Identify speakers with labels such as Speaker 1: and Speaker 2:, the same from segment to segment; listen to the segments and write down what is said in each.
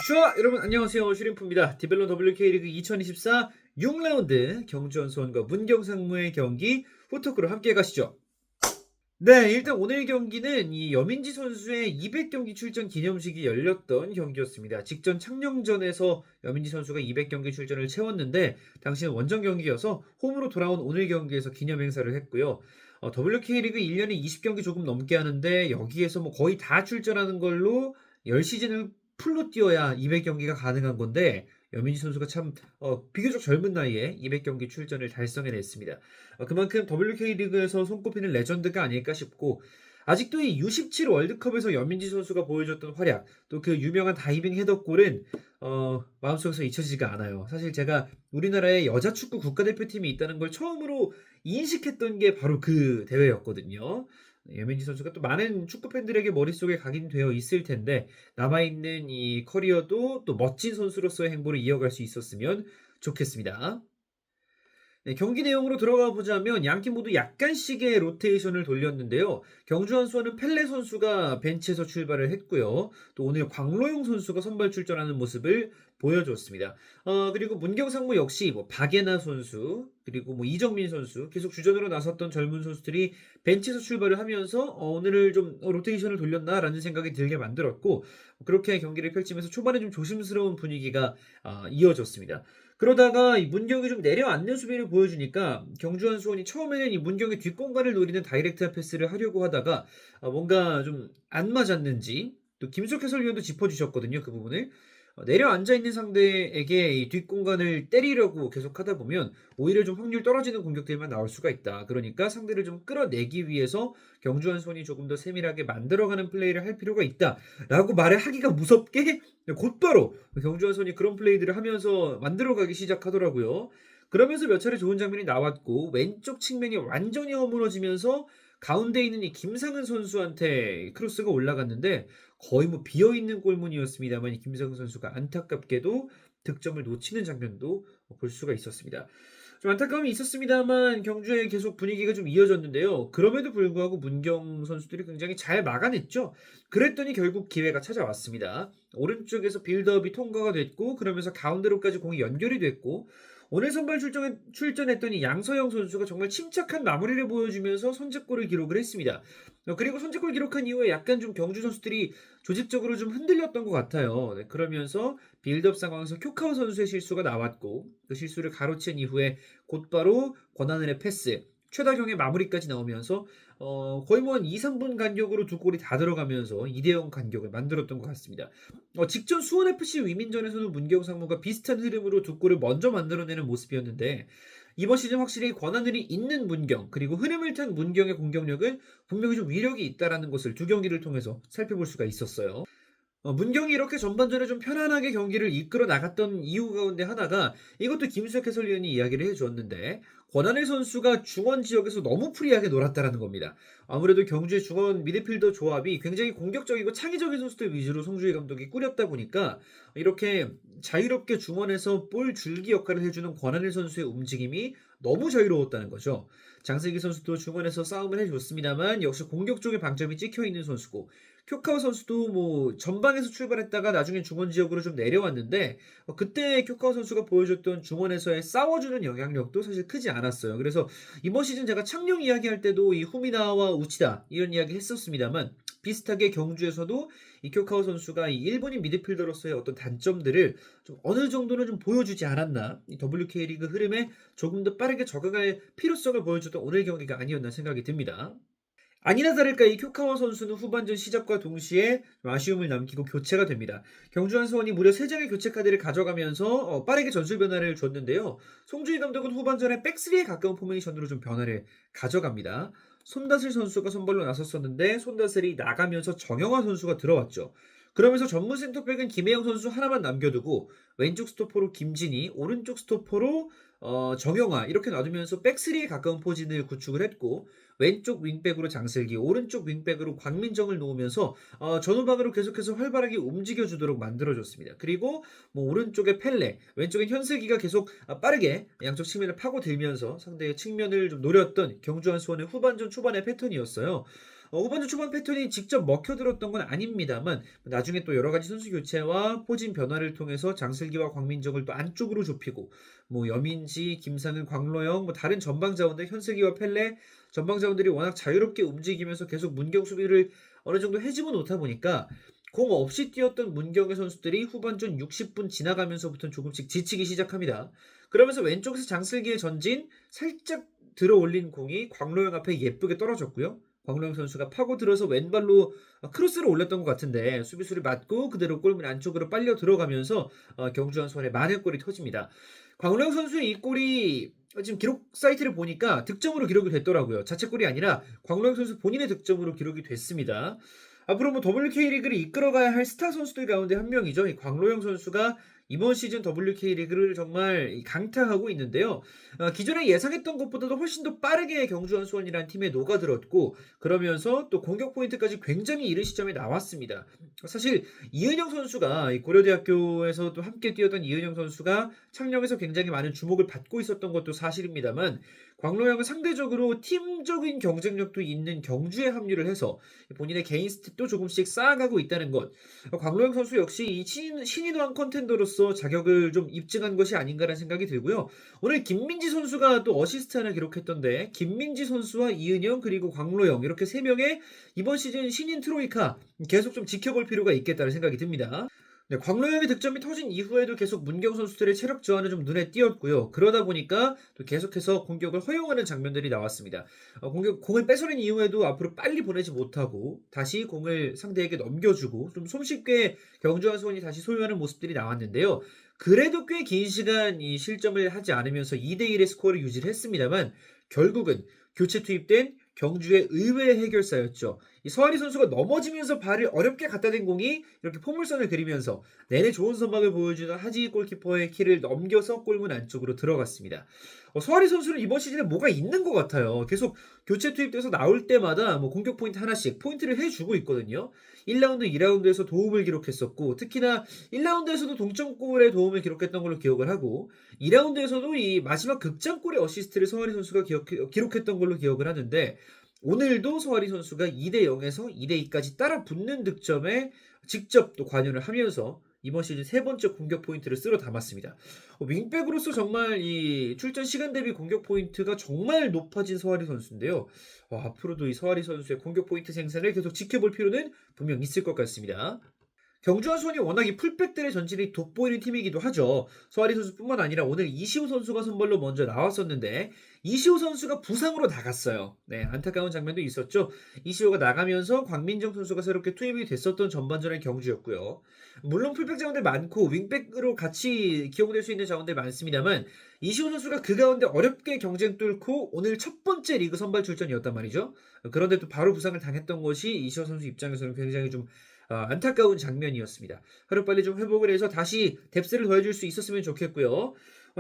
Speaker 1: 슈아 여러분 안녕하세요. 슈림프입니다. 디벨론 WK리그 2024 6라운드 경주원수원과 문경상무의 경기 후토크로 함께 가시죠. 네, 일단 오늘 경기는 이 여민지 선수의 200경기 출전 기념식이 열렸던 경기였습니다. 직전 창녕전에서 여민지 선수가 200경기 출전을 채웠는데 당시는 원정 경기여서 홈으로 돌아온 오늘 경기에서 기념 행사를 했고요. WK리그 1년에 20경기 조금 넘게 하는데 여기에서 뭐 거의 다 출전하는 걸로 10시즌을 풀로 뛰어야 200경기가 가능한 건데 여민지 선수가 참 비교적 젊은 나이에 200경기 출전을 달성해냈습니다. 그만큼 WK리그에서 손꼽히는 레전드가 아닐까 싶고 아직도 이 U17 월드컵에서 여민지 선수가 보여줬던 활약 또 그 유명한 다이빙 헤더골은 마음속에서 잊혀지지가 않아요. 사실 제가 우리나라에 여자 축구 국가대표팀이 있다는 걸 처음으로 인식했던 게 바로 그 대회였거든요. 여민지 선수가 또 많은 축구 팬들에게 머릿속에 각인되어 있을 텐데 남아있는 이 커리어도 또 멋진 선수로서의 행보를 이어갈 수 있었으면 좋겠습니다. 네, 경기 내용으로 들어가 보자면 양팀 모두 약간씩의 로테이션을 돌렸는데요. 경주원 수원은 펠레 선수가 벤치에서 출발을 했고요. 또 오늘 광로용 선수가 선발 출전하는 모습을 보여줬습니다. 그리고 문경상무 역시 뭐 박예나 선수 그리고 뭐 이정민 선수 계속 주전으로 나섰던 젊은 선수들이 벤치에서 출발을 하면서 오늘을 좀 로테이션을 돌렸나라는 생각이 들게 만들었고 그렇게 경기를 펼치면서 초반에 좀 조심스러운 분위기가 이어졌습니다. 그러다가 이 문경이 좀 내려앉는 수비를 보여주니까 경주한 수원이 처음에는 이 문경의 뒷공간을 노리는 다이렉트 패스를 하려고 하다가 뭔가 좀 안 맞았는지 또 김석 해설위원도 짚어주셨거든요. 그 부분을 내려앉아 있는 상대에게 이 뒷공간을 때리려고 계속 하다 보면 오히려 좀 확률 떨어지는 공격들만 나올 수가 있다. 그러니까 상대를 좀 끌어내기 위해서 경주한 수원이 조금 더 세밀하게 만들어가는 플레이를 할 필요가 있다라고 말을 하기가 무섭게 곧바로 경주한 수원이 그런 플레이들을 하면서 만들어가기 시작하더라고요. 그러면서 몇 차례 좋은 장면이 나왔고 왼쪽 측면이 완전히 허물어지면서 가운데 있는 이 김상은 선수한테 크로스가 올라갔는데 거의 뭐 비어있는 골문이었습니다만 이 김상은 선수가 안타깝게도 득점을 놓치는 장면도 볼 수가 있었습니다. 좀 안타까움이 있었습니다만 경주의 계속 분위기가 좀 이어졌는데요. 그럼에도 불구하고 문경 선수들이 굉장히 잘 막아냈죠. 그랬더니 결국 기회가 찾아왔습니다. 오른쪽에서 빌드업이 통과가 됐고 그러면서 가운데로까지 공이 연결이 됐고 오늘 선발 출전했던 이 양서영 선수가 정말 침착한 마무리를 보여주면서 선제골을 기록을 했습니다. 그리고 선제골 기록한 이후에 약간 좀 경주 선수들이 조직적으로 좀 흔들렸던 것 같아요. 네, 그러면서 빌드업 상황에서 쿄카와 선수의 실수가 나왔고 그 실수를 가로챈 이후에 곧바로 권하늘의 패스, 최다경의 마무리까지 나오면서 거의 뭐 한 2, 3분 간격으로 두 골이 다 들어가면서 2대0 간격을 만들었던 것 같습니다. 직전 수원FC 위민전에서도 문경상무가 비슷한 흐름으로 두 골을 먼저 만들어내는 모습이었는데 이번 시즌 확실히 권하늘이 있는 문경 그리고 흐름을 탄 문경의 공격력은 분명히 좀 위력이 있다라는 것을 두 경기를 통해서 살펴볼 수가 있었어요. 문경이 이렇게 전반전에 좀 편안하게 경기를 이끌어 나갔던 이유 가운데 하나가 이것도 김수혁 해설위원이 이야기를 해주었는데 권한일 선수가 중원 지역에서 너무 프리하게 놀았다라는 겁니다. 아무래도 경주의 중원 미드필더 조합이 굉장히 공격적이고 창의적인 선수들 위주로 송주희 감독이 꾸렸다 보니까 이렇게 자유롭게 중원에서 볼 줄기 역할을 해주는 권한일 선수의 움직임이 너무 자유로웠다는 거죠. 장슬기 선수도 중원에서 싸움을 해줬습니다만 역시 공격 쪽에 방점이 찍혀있는 선수고 쿄카와 선수도 뭐 전방에서 출발했다가 나중에 중원 지역으로 좀 내려왔는데 그때 쿄카와 선수가 보여줬던 중원에서의 싸워주는 영향력도 사실 크지 않았어요. 그래서 이번 시즌 제가 창녕 이야기할 때도 이 후미나와 우치다 이런 이야기 했었습니다만 비슷하게 경주에서도 이 쿄카와 선수가 이 일본인 미드필더로서의 어떤 단점들을 좀 어느 정도는 좀 보여주지 않았나 이 WK리그 흐름에 조금 더 빠르게 적응할 필요성을 보여줬던 오늘 경기가 아니었나 생각이 듭니다. 아니나 다를까 이 쿄카와 선수는 후반전 시작과 동시에 아쉬움을 남기고 교체가 됩니다. 경주 한수원이 무려 3장의 교체 카드를 가져가면서 빠르게 전술 변화를 줬는데요. 송주희 감독은 후반전에 백스리에 가까운 포메이션으로 좀 변화를 가져갑니다. 손다슬 선수가 선발로 나섰었는데 손다슬이 나가면서 정영화 선수가 들어왔죠. 그러면서 전문 센터백은 김혜영 선수 하나만 남겨두고 왼쪽 스토퍼로 김진희, 오른쪽 스토퍼로 정영화 이렇게 놔두면서 백스리에 가까운 포진을 구축을 했고 왼쪽 윙백으로 장슬기, 오른쪽 윙백으로 광민정을 놓으면서 전후방으로 계속해서 활발하게 움직여주도록 만들어줬습니다. 그리고 뭐 오른쪽에 펠레, 왼쪽엔 현슬기가 계속 빠르게 양쪽 측면을 파고들면서 상대의 측면을 좀 노렸던 경주한 수원의 후반전 초반의 패턴이었어요. 후반전 초반 패턴이 직접 먹혀들었던 건 아닙니다만 나중에 또 여러 가지 선수 교체와 포진 변화를 통해서 장슬기와 광민정을 또 안쪽으로 좁히고 뭐 여민지, 김상은, 광로영, 뭐 다른 전방 자원들 현슬기와 펠레 전방 자원들이 워낙 자유롭게 움직이면서 계속 문경 수비를 어느 정도 해집어 놓다 보니까 공 없이 뛰었던 문경의 선수들이 후반전 60분 지나가면서부터 조금씩 지치기 시작합니다. 그러면서 왼쪽에서 장슬기의 전진 살짝 들어 올린 공이 광로영 앞에 예쁘게 떨어졌고요. 광로영 선수가 파고들어서 왼발로 크로스를 올렸던 것 같은데 수비수를 맞고 그대로 골문 안쪽으로 빨려 들어가면서 경주한 수원의 만회골이 터집니다. 광로영 선수의 이 골이 지금 기록 사이트를 보니까 득점으로 기록이 됐더라고요. 자책골이 아니라 광로영 선수 본인의 득점으로 기록이 됐습니다. 앞으로 뭐 WK리그를 이끌어가야 할 스타 선수들 가운데 한 명이죠. 이 광로영 선수가 이번 시즌 WK리그를 정말 강타하고 있는데요. 기존에 예상했던 것보다도 훨씬 더 빠르게 경주한 수원이라는 팀에 녹아들었고 그러면서 또 공격 포인트까지 굉장히 이른 시점에 나왔습니다. 사실 이은영 선수가 이 고려대학교에서 또 함께 뛰었던 이은영 선수가 창녕에서 굉장히 많은 주목을 받고 있었던 것도 사실입니다만 광로영은 상대적으로 팀적인 경쟁력도 있는 경주에 합류를 해서 본인의 개인 스탯도 조금씩 쌓아가고 있다는 것. 광로영 선수 역시 이 신인왕 컨텐더로서 자격을 좀 입증한 것이 아닌가라는 생각이 들고요. 오늘 김민지 선수가 또 어시스트 하나 기록했던데 김민지 선수와 이은영 그리고 광로영 이렇게 세 명의 이번 시즌 신인 트로이카 계속 좀 지켜볼 필요가 있겠다는 생각이 듭니다. 네, 광로영의 득점이 터진 이후에도 계속 문경 선수들의 체력 저하는 좀 눈에 띄었고요. 그러다 보니까 또 계속해서 공격을 허용하는 장면들이 나왔습니다. 공을 뺏어낸 이후에도 앞으로 빨리 보내지 못하고 다시 공을 상대에게 넘겨주고 좀 손쉽게 경주한 수원이 다시 소유하는 모습들이 나왔는데요. 그래도 꽤 긴 시간 이 실점을 하지 않으면서 2대1의 스코어를 유지를 했습니다만 결국은 교체 투입된 경주의 의외의 해결사였죠. 이 서하리 선수가 넘어지면서 발을 어렵게 갖다 댄 공이 이렇게 포물선을 그리면서 내내 좋은 선방을 보여주는 하지 골키퍼의 키를 넘겨서 골문 안쪽으로 들어갔습니다. 서하리 선수는 이번 시즌에 뭐가 있는 것 같아요. 계속 교체 투입돼서 나올 때마다 뭐 공격 포인트 하나씩 포인트를 해주고 있거든요. 1라운드, 2라운드에서 도움을 기록했었고 특히나 1라운드에서도 동점골에 도움을 기록했던 걸로 기억을 하고 2라운드에서도 이 마지막 극장골의 어시스트를 서하리 선수가 기록했던 걸로 기억을 하는데 오늘도 서하리 선수가 2대 0에서 2대 2까지 따라 붙는 득점에 직접 또 관여를 하면서 이번 시즌 세 번째 공격 포인트를 쓸어 담았습니다. 윙백으로서 정말 이 출전 시간 대비 공격 포인트가 정말 높아진 서하리 선수인데요. 앞으로도 이 서하리 선수의 공격 포인트 생산을 계속 지켜볼 필요는 분명 있을 것 같습니다. 경주한 수원이 워낙 이 풀백들의 전진이 돋보이는 팀이기도 하죠. 서하리 선수뿐만 아니라 오늘 이시호 선수가 선발로 먼저 나왔었는데 이시호 선수가 부상으로 나갔어요. 네, 안타까운 장면도 있었죠. 이시호가 나가면서 광민정 선수가 새롭게 투입이 됐었던 전반전의 경주였고요. 물론 풀백 자원들 많고 윙백으로 같이 기용될 수 있는 자원들 많습니다만 이시호 선수가 그 가운데 어렵게 경쟁 뚫고 오늘 첫 번째 리그 선발 출전이었단 말이죠. 그런데 또 바로 부상을 당했던 것이 이시호 선수 입장에서는 굉장히 좀 안타까운 장면이었습니다. 하루빨리 좀 회복을 해서 다시 뎁스를 더해줄 수 있었으면 좋겠고요.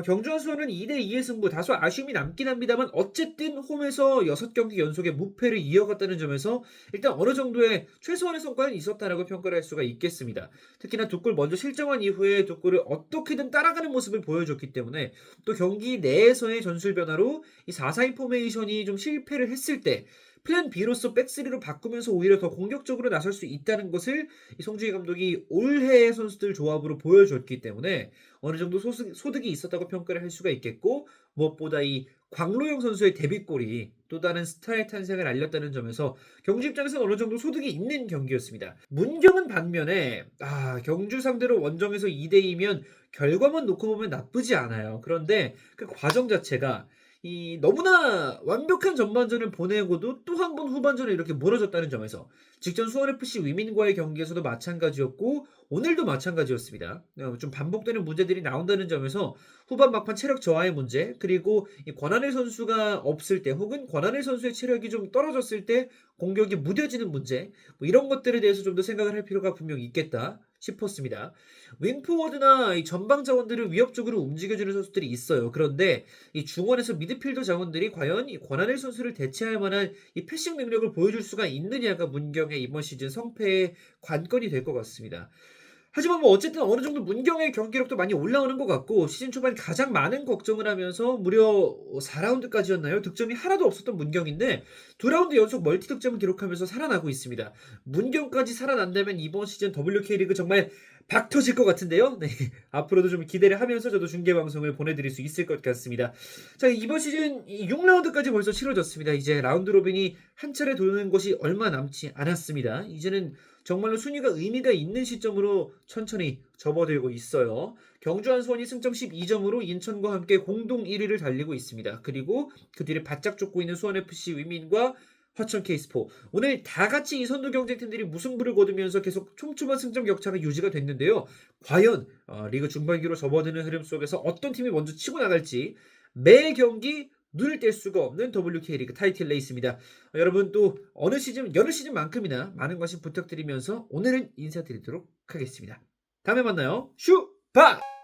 Speaker 1: 경주한 수원은 2대2의 승부 다소 아쉬움이 남긴 합니다만 어쨌든 홈에서 6경기 연속의 무패를 이어갔다는 점에서 일단 어느 정도의 최소한의 성과는 있었다라고 평가를 할 수가 있겠습니다. 특히나 두 골 먼저 실점한 이후에 두 골을 어떻게든 따라가는 모습을 보여줬기 때문에 또 경기 내에서의 전술 변화로 이 4-4-2 포메이션이 좀 실패를 했을 때 플랜 B로서 백스리로 바꾸면서 오히려 더 공격적으로 나설 수 있다는 것을 송주희 감독이 올해의 선수들 조합으로 보여줬기 때문에 어느 정도 소득이 있었다고 평가를 할 수가 있겠고 무엇보다 이 광로영 선수의 데뷔골이 또 다른 스타의 탄생을 알렸다는 점에서 경주 입장에서는 어느 정도 소득이 있는 경기였습니다. 문경은 반면에 경주 상대로 원정에서 2대2면 결과만 놓고 보면 나쁘지 않아요. 그런데 그 과정 자체가 이 너무나 완벽한 전반전을 보내고도 또 한 번 후반전에 이렇게 무너졌다는 점에서 직전 수원FC 위민과의 경기에서도 마찬가지였고 오늘도 마찬가지였습니다. 좀 반복되는 문제들이 나온다는 점에서 후반 막판 체력 저하의 문제 그리고 이 권한일 선수가 없을 때 혹은 권한일 선수의 체력이 좀 떨어졌을 때 공격이 무뎌지는 문제 이런 것들에 대해서 좀 더 생각을 할 필요가 분명히 있겠다 싶었습니다. 윙포워드나 이 전방 자원들을 위협적으로 움직여주는 선수들이 있어요. 그런데 이 중원에서 미드필더 자원들이 과연 이 권한일 선수를 대체할 만한 이 패싱 능력을 보여줄 수가 있느냐가 문경의 이번 시즌 성패의 관건이 될 것 같습니다. 하지만 뭐 어쨌든 어느 정도 문경의 경기력도 많이 올라오는 것 같고 시즌 초반 가장 많은 걱정을 하면서 무려 4라운드까지였나요? 득점이 하나도 없었던 문경인데 2라운드 연속 멀티 득점을 기록하면서 살아나고 있습니다. 문경까지 살아난다면 이번 시즌 WK리그 정말 박 터질 것 같은데요. 네. 앞으로도 좀 기대를 하면서 저도 중계 방송을 보내드릴 수 있을 것 같습니다. 자, 이번 시즌 6라운드까지 벌써 치러졌습니다. 이제 라운드 로빈이 한 차례 도는 것이 얼마 남지 않았습니다. 이제는 정말로 순위가 의미가 있는 시점으로 천천히 접어들고 있어요. 경주 안수원이 승점 12점으로 인천과 함께 공동 1위를 달리고 있습니다. 그리고 그 뒤를 바짝 쫓고 있는 수원FC 위민과 화천 케이스포. 오늘 다 같이 이 선두 경쟁팀들이 무승부를 거두면서 계속 촘촘한 승점 격차가 유지가 됐는데요. 과연 리그 중반기로 접어드는 흐름 속에서 어떤 팀이 먼저 치고 나갈지 매 경기 눈을 뗄 수가 없는 WK리그 타이틀 레이스입니다. 여러분 또 어느 시즌 여느 시즌만큼이나 많은 관심 부탁드리면서 오늘은 인사드리도록 하겠습니다. 다음에 만나요. 슈바!